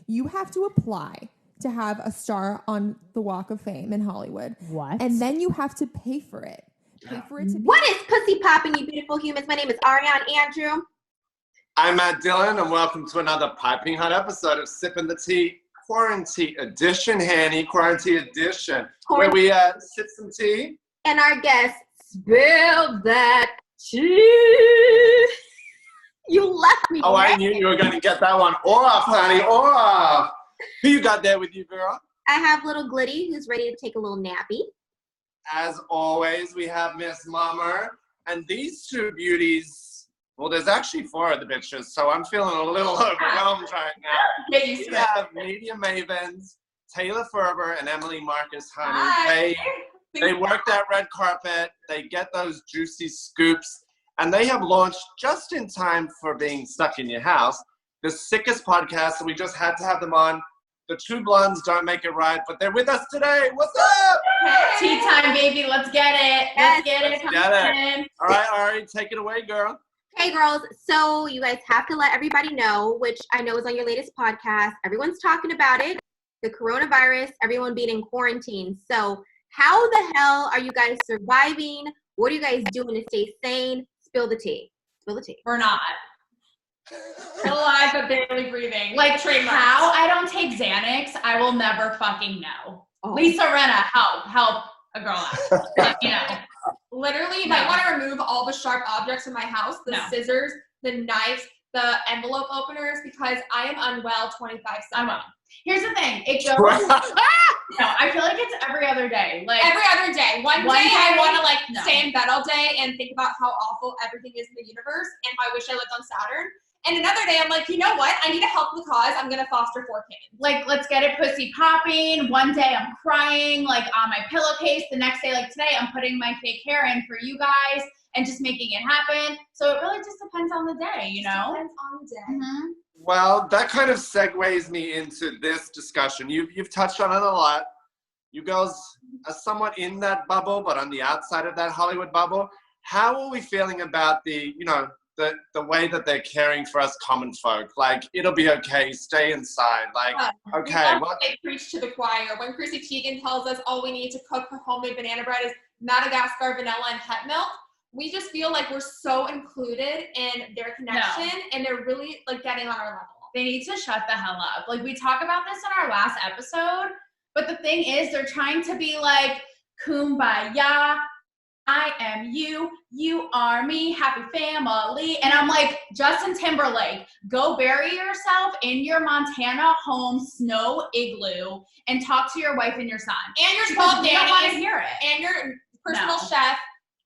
You have to apply to have a star on the Walk of Fame in Hollywood. What? And then you have to pay for it. What is pussy popping, you beautiful humans? My name is Ariane Andrew. I'm Matt Dillon, and welcome to another piping hot episode of Sippin' the Tea Quarantine Edition, Hanny. Quarantine Edition, where we sip some tea. And our guest, spill that tea. You left me. Oh, I knew you were going to get that one off, honey, off. Who you got there with you, girl? I have little Glitty, who's ready to take a little nappy. As always, we have Miss Mummer. And these two beauties, well, there's actually four of the bitches, so I'm feeling a little overwhelmed right now. We have Media Mavens, Taylor Ferber, and Emily Marcus, honey. They work that red carpet. They get those juicy scoops. And they have launched, just in time for being stuck in your house, the sickest podcast. So we just had to have them on. The two blondes don't make it right, but they're with us today. What's up? Tea time, baby. Let's get it. Let's get it. All right, Ari, take it away, girl. Hey, girls. So you guys have to let everybody know, which I know is on your latest podcast. Everyone's talking about it. The coronavirus, everyone being in quarantine. So how the hell are you guys surviving? What are you guys doing to stay sane? Spill the tea. Spill the tea. We're not. Still alive but barely breathing. Like, how I don't take Xanax, I will never fucking know. Oh. Lisa Rinna, help a girl out. Like, you know. Literally, you might want to remove all the sharp objects in my house, the scissors, the knives, the envelope openers, because I am unwell 24/7. I'm well. Here's the thing. It goes. No, I feel like it's every other day. Like every other day. One day I want to stay in bed all day and think about how awful everything is in the universe and how I wish I lived on Saturn. And another day I'm like, you know what? I need to help the cause. I'm going to foster 4 kids. Like, let's get it pussy popping. One day I'm crying like on my pillowcase. The next day, like today, I'm putting my fake hair in for you guys and just making it happen. So it really just depends on the day, you know? Depends on the day. Mm-hmm. Well, that kind of segues me into this discussion. You've touched on it a lot. You girls are somewhat in that bubble, but on the outside of that Hollywood bubble. How are we feeling about the way that they're caring for us common folk? Like, it'll be okay, stay inside. Like, okay. They preach to the choir. When Chrissy Teigen tells us all we need to cook for homemade banana bread is Madagascar vanilla and hemp milk, we just feel like we're so included in their connection, and they're really like getting on our level. They need to shut the hell up. Like, we talk about this in our last episode, but the thing is, they're trying to be like, kumbaya, I am you, you are me, happy family. And I'm like, Justin Timberlake, go bury yourself in your Montana home snow igloo and talk to your wife and your son. And your 12 nannies. Don't want to hear it. And your personal chef.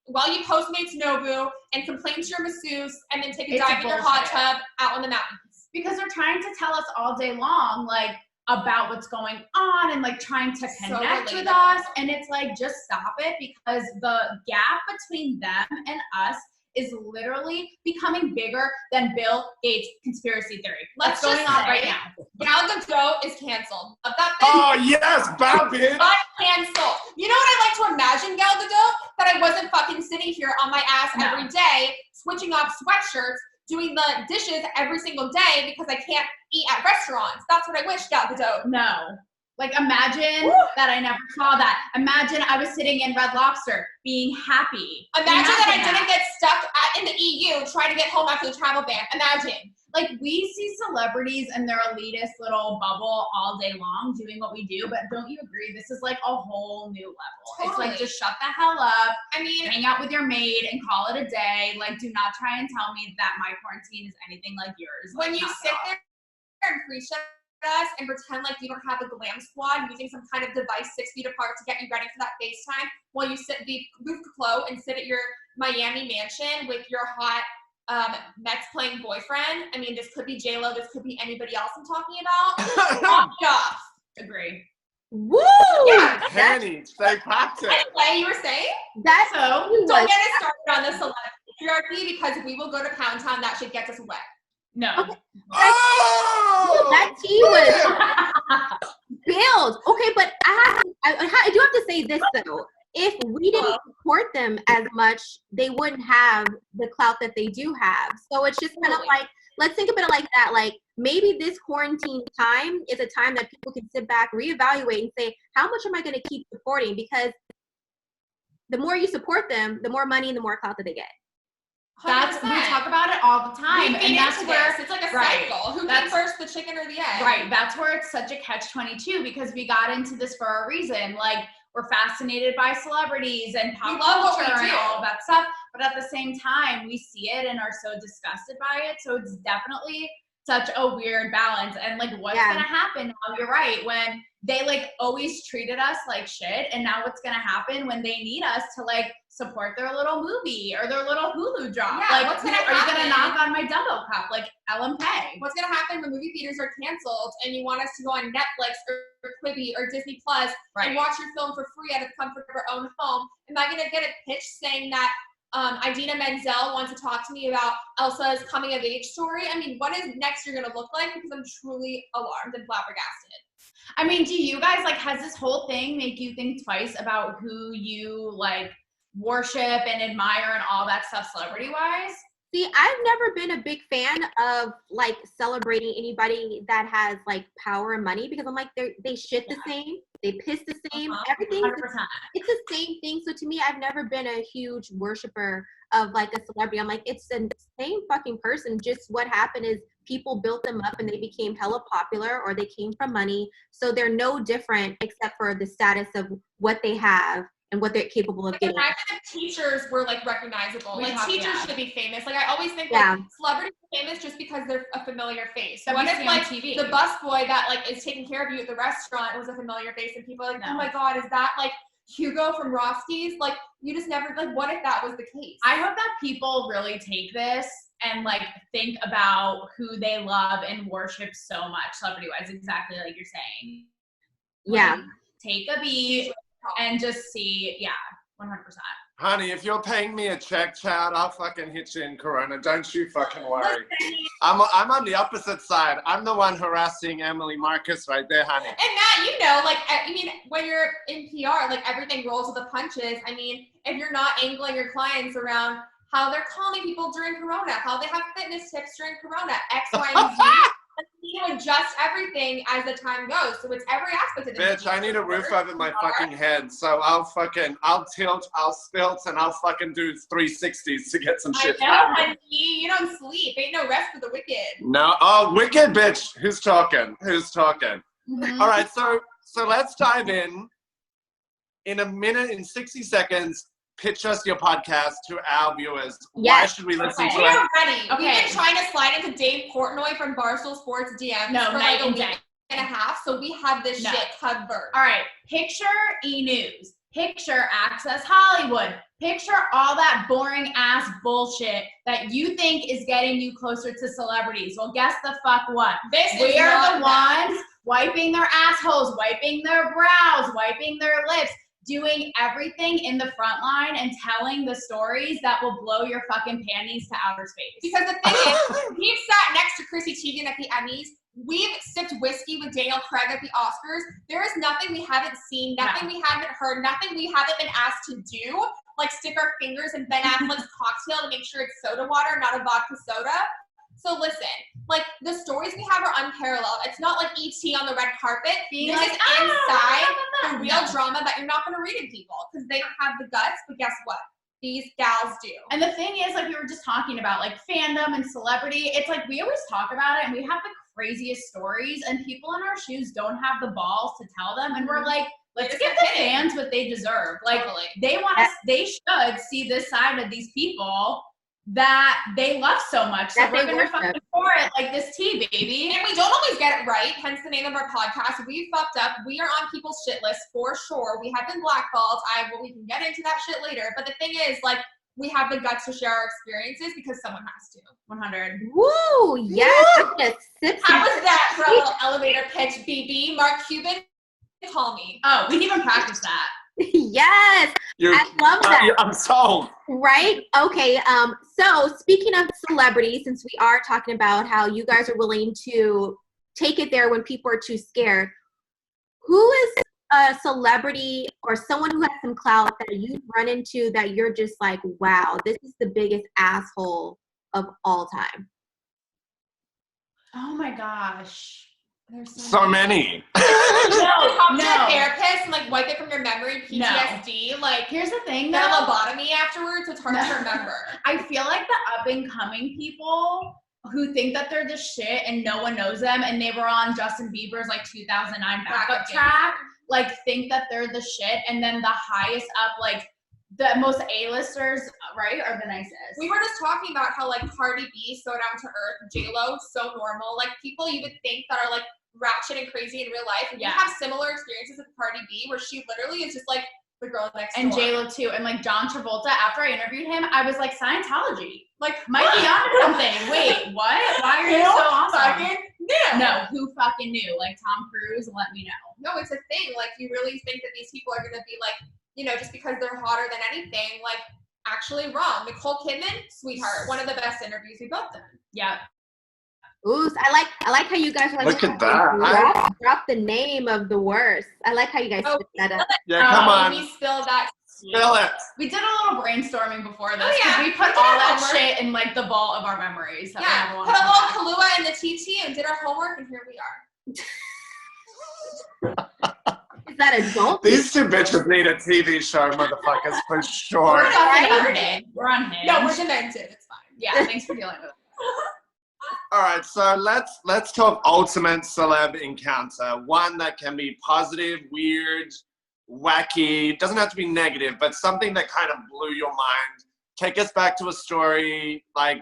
While you Postmates Nobu and complain to your masseuse and then take a dive in your hot tub out on the mountains. Because they're trying to tell us all day long, like, about what's going on and like trying to connect with us. And it's like, just stop it, because the gap between them and us is literally becoming bigger than Bill Gates' conspiracy theory. What's going on right now? Gal Gadot is canceled. Love that thing. Oh yes, bad bitch. But canceled. You know what I like to imagine, Gal Gadot? That I wasn't fucking sitting here on my ass every day, switching off sweatshirts, doing the dishes every single day because I can't eat at restaurants. That's what I wish, Gal Gadot. No. Like, imagine that I never saw that. Imagine I was sitting in Red Lobster being happy. Imagine that I didn't get stuck in the EU trying to get home after the travel ban. Imagine. Like, we see celebrities in their elitist little bubble all day long doing what we do, but don't you agree? This is like a whole new level. Totally. It's like, just shut the hell up. I mean, hang out with your maid and call it a day. Like, do not try and tell me that my quarantine is anything like yours. When you sit there and preach us and pretend like you don't have a glam squad using some kind of device 6 feet apart to get you ready for that FaceTime while you be Luke Clo and sit at your Miami mansion with your hot Mets playing boyfriend. I mean, this could be J-Lo, this could be anybody else I'm talking about. Knock it off. Agree. Woo! Yeah. Hanny, stay practice. Anyway, you were saying? That's so. Don't get us started on the celebrity because we will go to Pound Town. That shit gets us wet. No. Okay. That tea was built. Okay, but I do have to say this though. If we didn't support them as much, they wouldn't have the clout that they do have. So it's just kind of like let's think about it like that. Like maybe this quarantine time is a time that people can sit back, reevaluate, and say, how much am I going to keep supporting? Because the more you support them, the more money and the more clout that they get. We talk about it all the time, and that's where it's like a cycle. Who came first, the chicken or the egg? Right. That's where it's such a catch-22 because we got into this for a reason. Like we're fascinated by celebrities and pop culture and all of that stuff, but at the same time, we see it and are so disgusted by it. So it's definitely such a weird balance. And like, what's gonna happen now? You're right. When they like always treated us like shit, and now what's gonna happen when they need us to like support their little movie or their little Hulu drop? Yeah, like, are you gonna knock on my Dumbo cup like Ellen Pay? What's gonna happen when movie theaters are canceled and you want us to go on Netflix or Quibi or Disney Plus and watch your film for free out of the comfort of our own home? Am I gonna get a pitch saying that Idina Menzel wants to talk to me about Elsa's coming of age story? I mean, what is next year gonna look like? Because I'm truly alarmed and flabbergasted. I mean, do you guys like, has this whole thing make you think twice about who you like worship and admire and all that stuff celebrity wise? See, I've never been a big fan of like celebrating anybody that has like power and money because I'm like they shit the same, they piss the same, everything. It's the same thing. So to me, I've never been a huge worshiper of like a celebrity. I'm like, it's the same fucking person. Just what happened is people built them up and they became hella popular or they came from money. So they're no different except for the status of what they have and what they're capable of getting. Imagine if teachers were like recognizable. Teachers should be famous. Like I always think like celebrities are famous just because they're a familiar face. What if like the busboy that like is taking care of you at the restaurant was a familiar face and people are like, oh my God, is that like Hugo from Roski's? Like you just never like, what if that was the case? I hope that people really take this and like think about who they love and worship so much celebrity wise, exactly like you're saying. Yeah. Like, take a beat and just see, 100%. Honey, if you're paying me a check, Chad, I'll fucking hit you in Corona. Don't you fucking worry. I'm on the opposite side. I'm the one harassing Emily Marcus right there, honey. And Matt, you know, like, I mean, when you're in PR, like everything rolls with the punches. I mean, if you're not angling your clients around how they're calling people during Corona, how they have fitness tips during Corona, X, Y, and Z. You adjust everything as the time goes. So it's every aspect of this. Bitch, I need a roof over my fucking head. So I'll tilt, I'll stilt, and I'll fucking do 360s to get some shit. I know, honey. You don't sleep. Ain't no rest for the wicked. No. Oh, wicked, bitch. Who's talking? Mm-hmm. All right, so let's dive in. In a minute, in 60 seconds, pitch us your podcast to our viewers. Yes. Why should we listen to it? We are ready. Okay. We've been trying to slide into Dave Portnoy from Barstool Sports DMs for like a week and a half, so we have this shit covered. All right. Picture E-News. Picture Access Hollywood. Picture all that boring ass bullshit that you think is getting you closer to celebrities. Well, guess the fuck what? We are the ones wiping their assholes, wiping their brows, wiping their lips, doing everything in the front line and telling the stories that will blow your fucking panties to outer space. Because the thing is, we've sat next to Chrissy Teigen at the Emmys. We've sipped whiskey with Daniel Craig at the Oscars. There is nothing we haven't seen, nothing we haven't heard, nothing we haven't been asked to do, like stick our fingers in Ben Affleck's cocktail to make sure it's soda water, not a vodka soda. So listen, like the stories we have are unparalleled. It's not like E.T. on the red carpet. This is inside the real drama that you're not going to read in people because they don't have the guts. But guess what? These gals do. And the thing is, like we were just talking about, like fandom and celebrity. It's like we always talk about it, and we have the craziest stories, and people in our shoes don't have the balls to tell them. And we're like, let's give the fans what they deserve. Like they want us. They should see this side of these people that they love so much. So we're gonna fucking pour it like this tea, baby. And we don't always get it right, hence the name of our podcast. We fucked up. We are on people's shit list for sure. We have been blackballed. We can get into that shit later. But the thing is, like, we have the guts to share our experiences because someone has to. 100. Woo! Yes. How was that for a little elevator pitch, BB? Mark Cuban, call me. Oh, we didn't even practice that. Yes, I love that. I'm sold. Right? Okay. So speaking of celebrities, since we are talking about how you guys are willing to take it there when people are too scared, who is a celebrity or someone who has some clout that you've run into that you're just like, wow, this is the biggest asshole of all time? Oh my gosh. There's So many. Talk to No. a therapist and like wipe it from your memory, PTSD. Like Here's the thing, get a though. lobotomy afterwards. It's hard to remember. I feel like the up and coming people who think that they're the shit and no one knows them, and they were on Justin Bieber's like 2009 backup track, like think that they're the shit, and then the highest up, like the most A-listers, right, are the nicest. We were just talking about how like Cardi B, so down to earth, J-Lo, so normal. Like people you would think that are like ratchet and crazy in real life. And we have similar experiences with Cardi B, where she literally is just like the girl next door. And J-Lo too, and like John Travolta. After I interviewed him, I was like, Scientology, like might be onto something. Wait, what? Why are you so awesome? Fucking knew. No, who fucking knew? Like Tom Cruise, let me know. No, it's a thing. Like you really think that these people are gonna be like, you know, just because they're hotter than anything, like actually wrong. Nicole Kidman, sweetheart, one of the best interviews we've both done. Yeah. Ooh, so I like how you guys are like, Look at that. Drop the name of the worst. I like how you guys put that up. Yeah, come on. We spilled that. Spill it. We did a little brainstorming before this. Oh, yeah. We put We did all our that homework. shit in like the vault of our memories. That Yeah, we never put a wanna little come back. Kahlua in the TT and did our homework, and here we are. Is that adult? These two bitches need a TV show, motherfuckers, for We're sure. on Hinge. We're on Hinge. No, we're demented. It's fine. Yeah, thanks for dealing with it. All right, so let's talk ultimate celeb encounter. One that can be positive, weird, wacky. Doesn't have to be negative, but something that kind of blew your mind. Take us back to a story like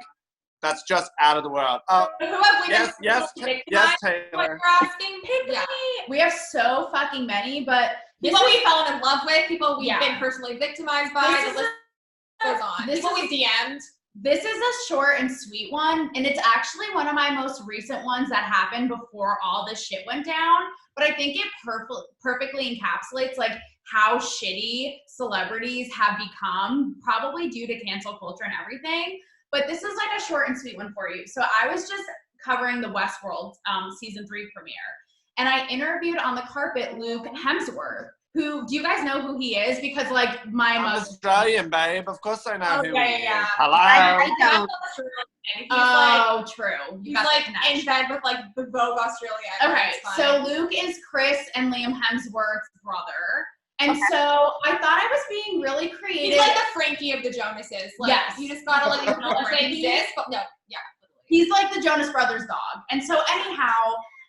that's just out of the world. Oh, Who have we yes, been yes, victimized? yes, What Taylor. you're asking? Yeah. We have so fucking many, but this People is, we fell in love with, people we've Yeah. been personally victimized by. This The is list goes on. this People is- we DM'd. this is a short and sweet one, and it's actually one of my most recent ones that happened before all this shit went down. But I think it perfectly encapsulates like how shitty celebrities have become, probably due to cancel culture and everything. But this is like a short and sweet one for you. So I was just covering the Westworld season 3 premiere, and I interviewed on the carpet Luke Hemsworth. Who, do you guys know who he is? Because like my I'm most Australian, babe. Of course I know who he is. yeah. Hello. I don't. He's oh, true. You he's got like the connection. in bed with like the Vogue Australia. Okay, It's fine. so Luke is Chris and Liam Hemsworth's brother. And Okay. so I thought I was being really creative. he's like the Frankie of the Jonases. Like, Yes. you just gotta like acknowledge they Frankie. exist, but no, yeah. He's like the Jonas Brothers dog. And so anyhow,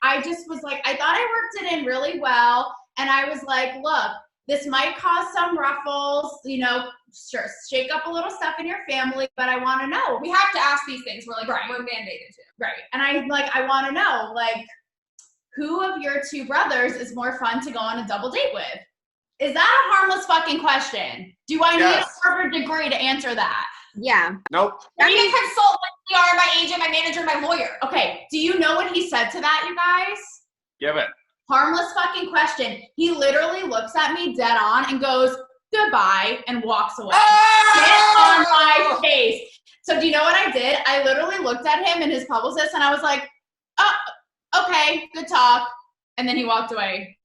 I just was like, I thought I worked it in really well. And I was like, look, this might cause some ruffles, you know, sure, shake up a little stuff in your family, but I want to know. We have to ask these things. We're like, Right. we're mandated to. Right. And I want to know, like, who of your two brothers is more fun to go on a double date with? Is that a harmless fucking question? Do I need Yes. a Harvard degree to answer that? Yeah. Nope. I need a consultant, my PR, my agent, my manager, my lawyer. Okay, do you know what he said to that, you guys? Give it. Harmless fucking question. He literally looks at me dead on and goes, goodbye, and walks away. Get on my face. So do you know what I did? I literally looked at him and his publicist and I was like, oh, okay, good talk. And then he walked away.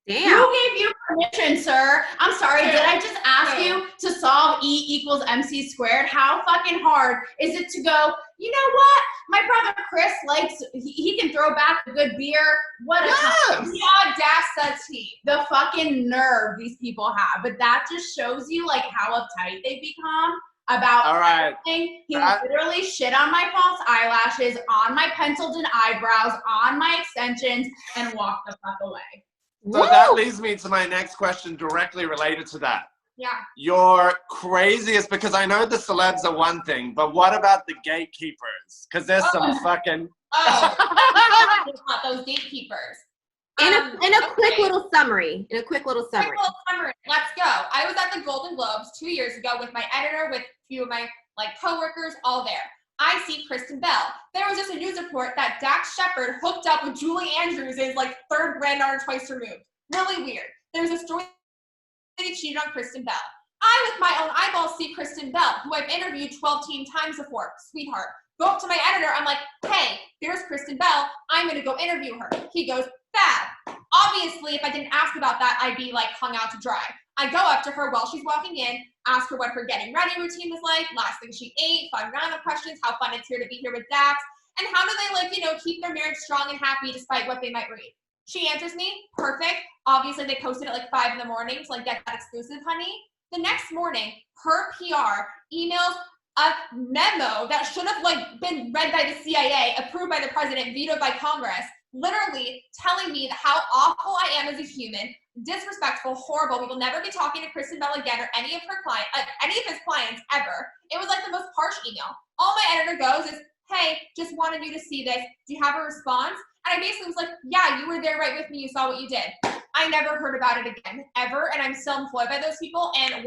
Damn. Who gave you permission, sir? I'm sorry, Two. did I just ask Two. you to solve E equals MC squared? How fucking hard is it to go, you know what? My brother Chris likes, he can throw back a good beer. What a Yes. The audacity. the fucking nerve these people have. But that just shows you like how uptight they become about All right. everything. He That- literally shit on my false eyelashes, on my penciled in eyebrows, on my extensions, and walked the fuck away. So that leads me to my next question directly related to that. Yeah. Your craziest, because I know the celebs are one thing, but what about the gatekeepers? Because there's some fucking... Oh, not those gatekeepers. In a quick Okay. little summary. Quick little summary. Let's go. I was at the Golden Globes 2 years ago with my editor, with a few of my like coworkers, all there. I see Kristen Bell. There was just a news report that Dax Shepard hooked up with Julie Andrews' like third granddaughter twice removed. Really weird. There's a story that he cheated on Kristen Bell. I, with my own eyeballs, see Kristen Bell, who I've interviewed 12 times before. Sweetheart. Go up to my editor. I'm like, hey, here's Kristen Bell. I'm going to go interview her. He goes, fab. Obviously, if I didn't ask about that, I'd be like hung out to dry. I go up to her while she's walking in, ask her what her getting ready routine was like, last thing she ate, 5 random questions, how fun it's here to be here with Dax. And how do they, like, you know, keep their marriage strong and happy despite what they might read? She answers me, perfect. Obviously, they posted at like 5 in the morning to like get that exclusive, honey. The next morning, her PR emails a memo that should have like been read by the CIA, approved by the president, vetoed by Congress, literally telling me how awful I am as a human, disrespectful, horrible. We will never be talking to Kristen Bell again or any of her clients, any of his clients ever. It was like the most harsh email. All my editor goes is, hey, just wanted you to see this. Do you have a response? And I basically was like, yeah, you were there right with me. You saw what you did. I never heard about it again, ever. And I'm still employed by those people. And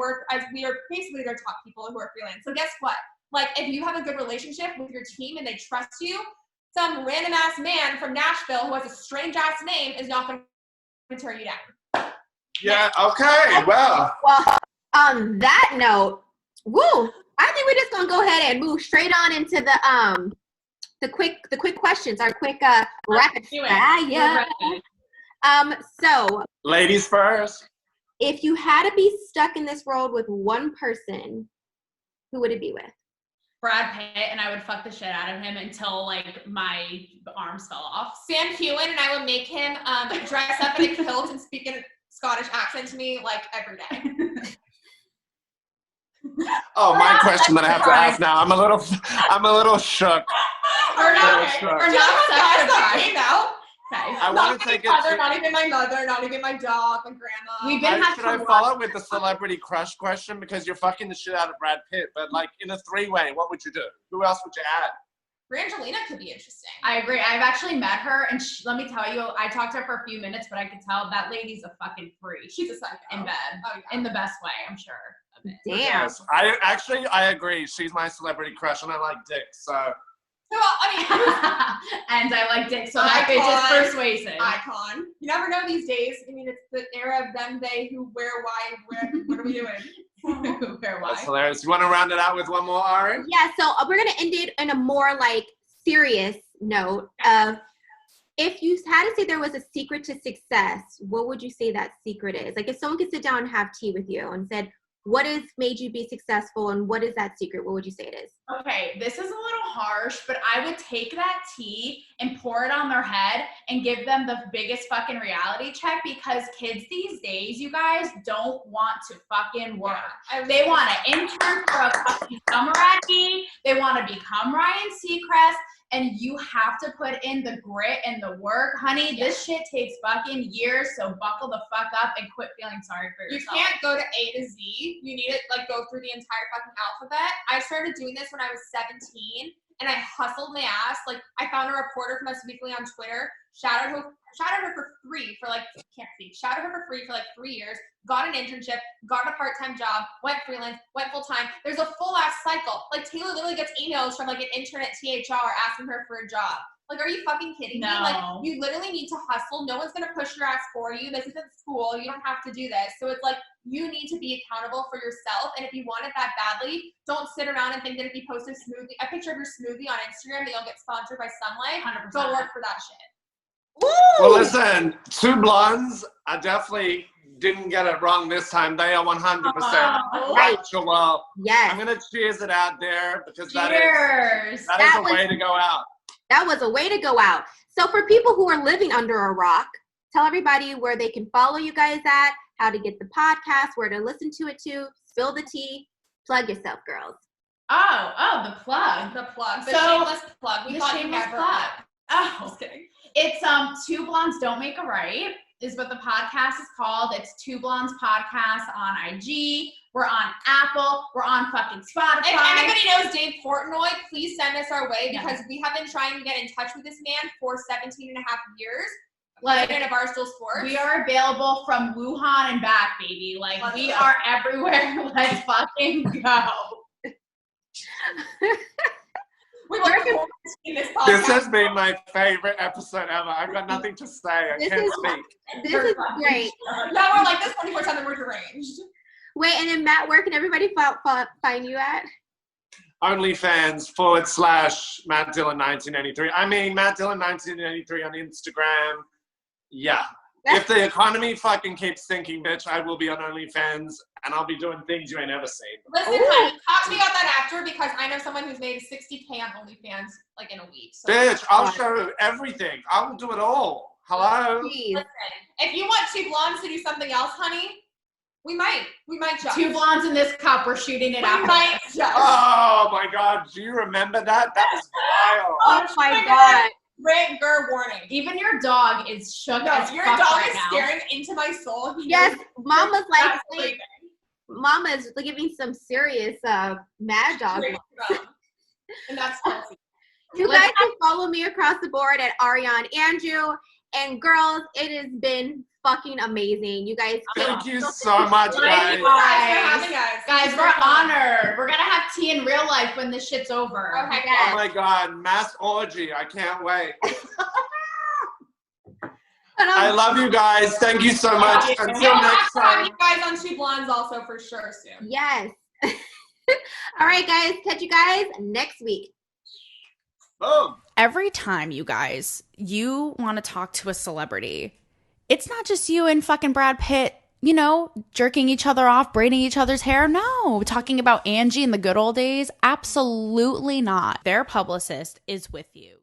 we are basically their top people who are freelance. So guess what? Like, if you have a good relationship with your team and they trust you, some random ass man from Nashville who has a strange ass name is not going to tear you down. Yeah, okay, well. Well, on that note, woo, I think we're just gonna go ahead and move straight on into the quick questions, our quick rapid fire. So Ladies first. if you had to be stuck in this world with one person, who would it be with? Brad Pitt, and I would fuck the shit out of him until like my arms fell off. Sam Heughan, and I would make him dress up in a kilt and speak in a Scottish accent to me like every day. Oh, my question that I have to ask now. I'm a little shook. Or not guys that surprised. came out. Okay. I want to take it. Not even my mother, not even my dog, my grandma. We've been Should I follow with the celebrity crush question? Because you're fucking the shit out of Brad Pitt, but like in a 3-way, what would you do? Who else would you add? Brangelina could be interesting. I agree. I've actually met her, and let me tell you, I talked to her for a few minutes, but I could tell that lady's a fucking freak. She's a psycho. In bed. Oh, yeah. In the best way, I'm sure. Of it. Damn. Yes, I agree. She's my celebrity crush, and I like dick, so. Well, I mean, and I like dick, so that bitch is persuasive. Icon. You never know these days. I mean, it's the era of them, they, who, where, why, where. What are we doing? Where, why? That's hilarious. You want to round it out with one more, Ari? Yeah, so we're gonna end it in a more like serious note of, if you had to say there was a secret to success, what would you say that secret is? Like if someone could sit down and have tea with you and said, what has made you be successful and what is that secret? What would you say it is? Okay, this is a little harsh, but I would take that tea and pour it on their head and give them the biggest fucking reality check, because kids these days, you guys, don't want to fucking work. They want to intern for a fucking summer Aggie. They want to become Ryan Seacrest. And you have to put in the grit and the work. Honey, this shit takes fucking years, so buckle the fuck up and quit feeling sorry for yourself. You can't go to A to Z. You need to like go through the entire fucking alphabet. I started doing this when I was 17, and I hustled my ass. Like, I found a reporter from Us Weekly on Twitter, shouted her for free for like, shouted her for free for like 3 years, got an internship, got a part-time job, went freelance, went full-time. There's a full-ass cycle. Like, Taylor literally gets emails from like an intern at THR asking her for a job. Like, are you fucking kidding me? Like, you literally need to hustle. No one's gonna push your ass for you. This isn't school. You don't have to do this. So it's like, you need to be accountable for yourself. And if you want it that badly, don't sit around and think that if you post a picture of your smoothie on Instagram, that you'll get sponsored by Sunlight. 100%. Go work for that shit. Woo! Well, listen, two blondes. I definitely didn't get it wrong this time. They are 100% Right. factual. Yes. I'm gonna cheers it out there because that Cheers. is That a was- way to go out. That was a way to go out. So for people who are living under a rock, tell everybody where they can follow you guys at, how to get the podcast, where to listen to it to, spill the tea, plug yourself, girls. Oh, the plug. The plug. The So, shameless plug. We The thought you shameless never plug. would. Oh, Just kidding. it's Two Blondes Don't Make a Right is what the podcast is called. It's Two Blondes Podcast on IG. We're on Apple. We're on fucking Spotify. If anybody knows Dave Portnoy, please send us our way, Yeah. because we have been trying to get in touch with this man for 17 and a half years. Like, President of Barstool Sports. we are available from Wuhan and back, baby. Like, Let's we go. are everywhere. Let's fucking go. We look forward to seeing this podcast. This has been my favorite episode ever. I've got nothing to say. I This can't is- speak. This is great. Now we're like this 24/7. We're deranged. Wait, and then Matt, where can everybody find you at? OnlyFans/ Matt Dillon 1983. I mean, Matt Dillon 1983 on Instagram. Yeah. If the economy fucking keeps sinking, bitch, I will be on OnlyFans and I'll be doing things you ain't never seen. Listen, honey, talk to me about that after because I know someone who's made $60K on OnlyFans like in a week. So. Bitch, I'll show everything. I will do it all. Hello? Listen, if you want two blondes to do something else, honey, we might judge. Two blondes in this cup, we're shooting it out. We might judge. Oh my God, do you remember that? That was wild. Oh my God. Trigger warning. Even your dog is shook No, as your fuck dog right is now. staring into my soul. Yes, Mama's like, sleeping. Mama's giving some serious mad dog. And that's healthy. You guys can follow me across the board at Ariane Andrew. And girls, it has been fucking amazing. You guys Thank you so much, guys. Thank you guys for having us. Guys, we're honored. We're gonna have tea in real life when this shit's over. Okay, Oh my God, mass orgy. I can't wait. I love you guys. Thank you so much. Until We'll next have time. you guys on Two Blondes also for sure soon. Yes. All right, guys. Catch you guys next week. Boom. Every time, you guys, you want to talk to a celebrity, it's not just you and fucking Brad Pitt, you know, jerking each other off, braiding each other's hair. No. Talking about Angie in the good old days? Absolutely not. Their publicist is with you.